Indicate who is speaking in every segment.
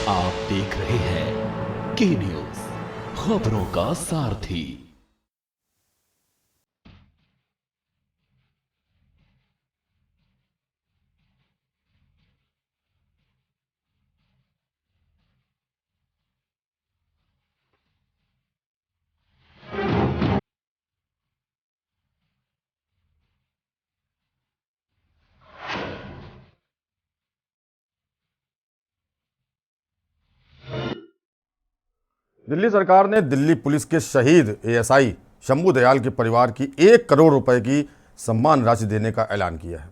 Speaker 1: आप देख रहे हैं के न्यूज, खबरों का सारथी।
Speaker 2: दिल्ली सरकार ने दिल्ली पुलिस के शहीद एएसआई शंभू दयाल के परिवार की 1 करोड़ रुपए की सम्मान राशि देने का ऐलान किया है।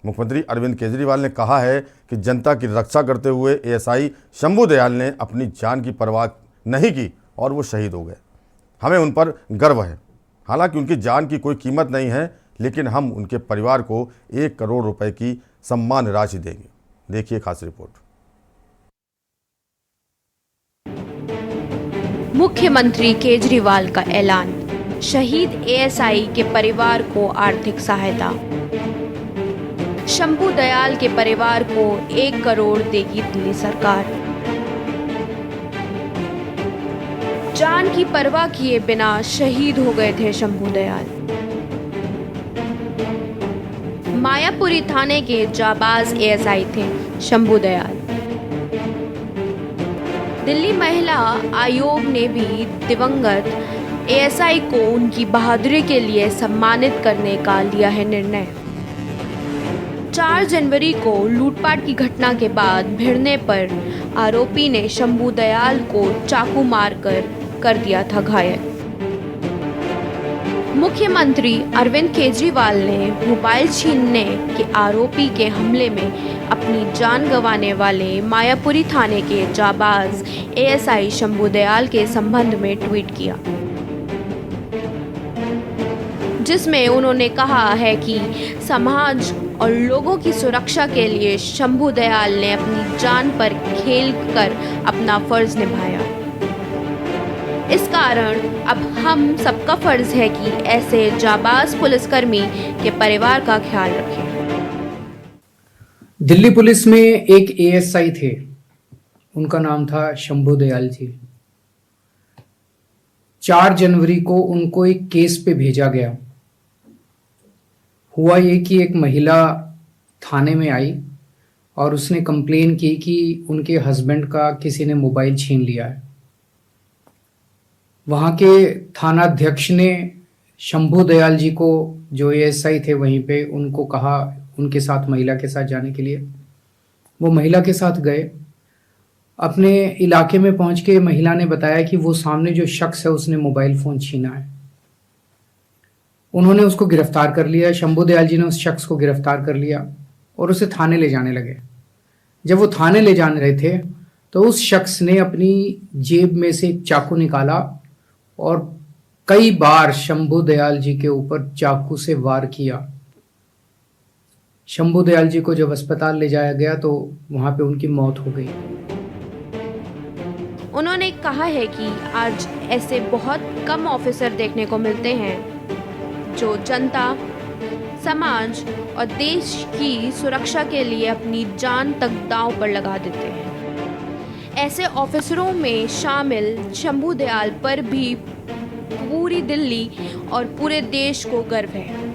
Speaker 2: मुख्यमंत्री अरविंद केजरीवाल ने कहा है कि जनता की रक्षा करते हुए एएसआई शंभू दयाल ने अपनी जान की परवाह नहीं की और वो शहीद हो गए। हमें उन पर गर्व है। हालांकि उनकी जान की कोई कीमत नहीं है, लेकिन हम उनके परिवार को 1 करोड़ रुपए की सम्मान राशि देंगे। देखिए खास रिपोर्ट।
Speaker 3: मुख्यमंत्री केजरीवाल का ऐलान, शहीद एएसआई के परिवार को आर्थिक सहायता। शंभू दयाल के परिवार को 1 करोड़ देगी दिल्ली सरकार। जान की परवाह किए बिना शहीद हो गए थे शंभू दयाल। मायापुरी थाने के जाबाज एएसआई थे शंभू दयाल। दिल्ली महिला आयोग ने भी दिवंगत एएसआई को उनकी बहादुरी के लिए सम्मानित करने का लिया है निर्णय। 4 जनवरी को लूटपाट की घटना के बाद भिड़ने पर आरोपी ने शंभू दयाल को चाकू मारकर कर दिया था घायल। मुख्यमंत्री अरविंद केजरीवाल ने मोबाइल छीनने के आरोपी के हमले में अपनी जान गंवाने वाले मायापुरी थाने के जाबाज एएसआई शंभू दयाल के संबंध में ट्वीट किया, जिसमें उन्होंने कहा है कि समाज और लोगों की सुरक्षा के लिए शंभू दयाल ने अपनी जान पर खेल कर अपना फर्ज निभाया। इस कारण अब हम सबका फर्ज है कि ऐसे जाबाज पुलिसकर्मी के परिवार का ख्याल रखें।
Speaker 4: दिल्ली पुलिस में एक एएसआई थे, उनका नाम था शंभू दयाल जी। 4 जनवरी को उनको एक केस पे भेजा गया। हुआ ये कि एक महिला थाने में आई और उसने कंप्लेन की कि उनके हस्बैंड का किसी ने मोबाइल छीन लिया है। वहाँ के थानाध्यक्ष ने शंभू दयाल जी को, जो एएसआई थे वहीं पे, उनको कहा उनके साथ, महिला के साथ जाने के लिए। वो महिला के साथ गए। अपने इलाके में पहुंच के महिला ने बताया कि वो सामने जो शख्स है उसने मोबाइल फ़ोन छीना है। उन्होंने उसको गिरफ्तार कर लिया। शंभू दयाल जी ने उस शख्स को गिरफ्तार कर लिया और उसे थाने ले जाने लगे। जब वो थाने ले जाने रहे थे तो उस शख्स ने अपनी जेब में से एक चाकू निकाला और कई बार शंभू दयाल जी के ऊपर चाकू से वार किया। शंभू दयाल जी को जब अस्पताल ले जाया गया तो वहां पे उनकी मौत हो गई।
Speaker 3: उन्होंने कहा है कि आज ऐसे बहुत कम ऑफिसर देखने को मिलते हैं जो जनता, समाज और देश की सुरक्षा के लिए अपनी जान तक दांव पर लगा देते हैं। ऐसे ऑफिसरों में शामिल शंभू दयाल पर भी पूरी दिल्ली और पूरे देश को गर्व है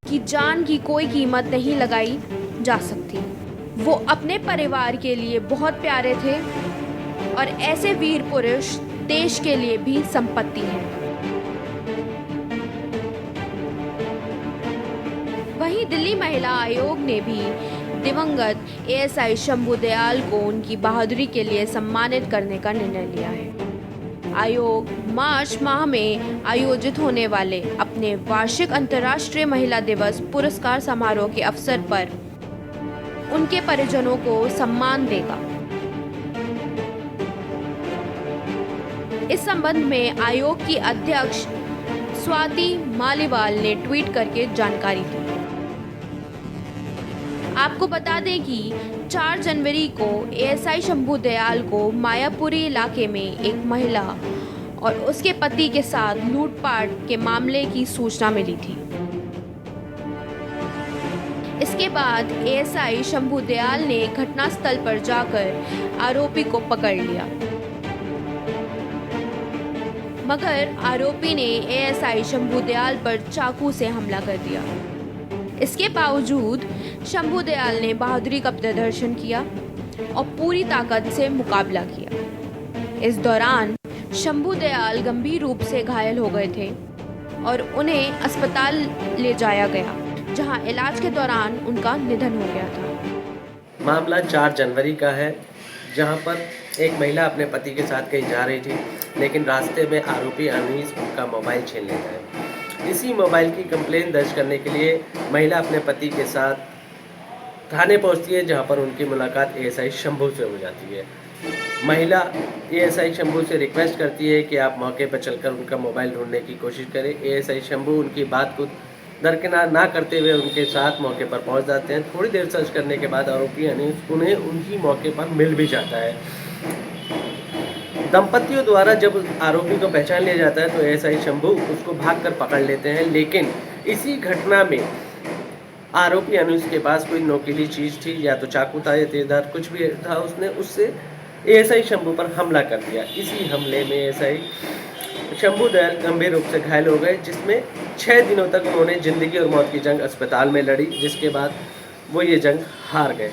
Speaker 3: कि जान की कोई कीमत नहीं लगाई जा सकती। वो अपने परिवार के लिए बहुत प्यारे थे और ऐसे वीर पुरुष देश के लिए भी संपत्ति हैं। वहीं दिल्ली महिला आयोग ने भी दिवंगत एएसआई शंभू दयाल को उनकी बहादुरी के लिए सम्मानित करने का निर्णय लिया है। आयोग मार्च माह में आयोजित होने वाले अपने वार्षिक अंतर्राष्ट्रीय महिला दिवस पुरस्कार समारोह के अवसर पर उनके परिजनों को सम्मान देगा। इस संबंध में आयोग की अध्यक्ष स्वाति मालीवाल ने ट्वीट करके जानकारी दी। आपको बता दें कि 4 जनवरी को एएसआई शंभू दयाल को मायापुरी इलाके में एक महिला और उसके पति के साथ लूटपाट के मामले की सूचना मिली थी। इस इसके बाद एएसआई शंभू दयाल ने घटनास्थल पर जाकर आरोपी को पकड़ लिया, मगर आरोपी ने एएसआई शंभू दयाल पर चाकू से हमला कर दिया। इसके बावजूद शंभू दयाल ने बहादुरी का प्रदर्शन किया और पूरी ताकत से मुकाबला किया। इस दौरान शंभू दयाल गंभीर रूप से घायल हो गए थे और उन्हें अस्पताल ले जाया गया, जहां इलाज के दौरान उनका निधन हो गया था।
Speaker 5: मामला 4 जनवरी का है, जहां पर एक महिला अपने पति के साथ कहीं जा रही थी, लेकिन रास्ते में आरोपी अनीस उनका मोबाइल छीन लेता है। इसी मोबाइल की कंप्लेंट दर्ज करने के लिए महिला अपने पति के साथ थाने पहुंचती है, जहां पर उनकी मुलाकात एएसआई शंभू से हो जाती है। महिला एएसआई शंभू से रिक्वेस्ट करती है कि आप मौके पर चलकर उनका मोबाइल ढूंढने की कोशिश करें। एएसआई शंभू उनकी बात को दरकिनार ना करते हुए उनके साथ मौके पर पहुंच जाते हैं। थोड़ी देर सर्च करने के बाद आरोपी अनीस उन्हें उनकी मौके पर मिल भी जाता है। दंपतियों द्वारा जब आरोपी को पहचान लिया जाता है तो एएसआई शंभू उसको भागकर पकड़ लेते हैं, लेकिन इसी घटना में आरोपी अनीस के पास कोई नोकीली चीज़ थी, या तो चाकू था या तेजधार कुछ भी था, उसने उससे एएसआई शंभू पर हमला कर दिया। इसी हमले में एएसआई शंभू दयाल गंभीर रूप से घायल हो गए, जिसमें 6 दिनों तक उन्होंने जिंदगी और मौत की जंग अस्पताल में लड़ी, जिसके बाद वो ये जंग हार गए।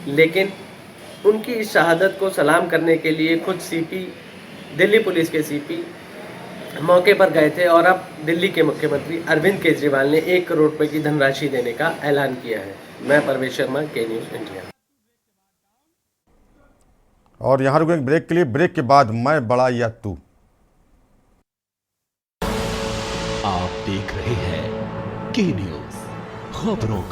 Speaker 5: लेकिन उनकी इस शहादत को सलाम करने के लिए खुद सीपी, दिल्ली पुलिस के सीपी मौके पर गए थे और अब दिल्ली के मुख्यमंत्री अरविंद केजरीवाल ने 1 करोड़ रुपए की धनराशि देने का ऐलान किया है। मैं परवेश शर्मा, के न्यूज़ इंडिया।
Speaker 2: और यहाँ रुकेंगे ब्रेक के लिए। ब्रेक के बाद मैं बड़ा या तू।
Speaker 1: आप देख रहे हैं के न्यूज़ खबरों का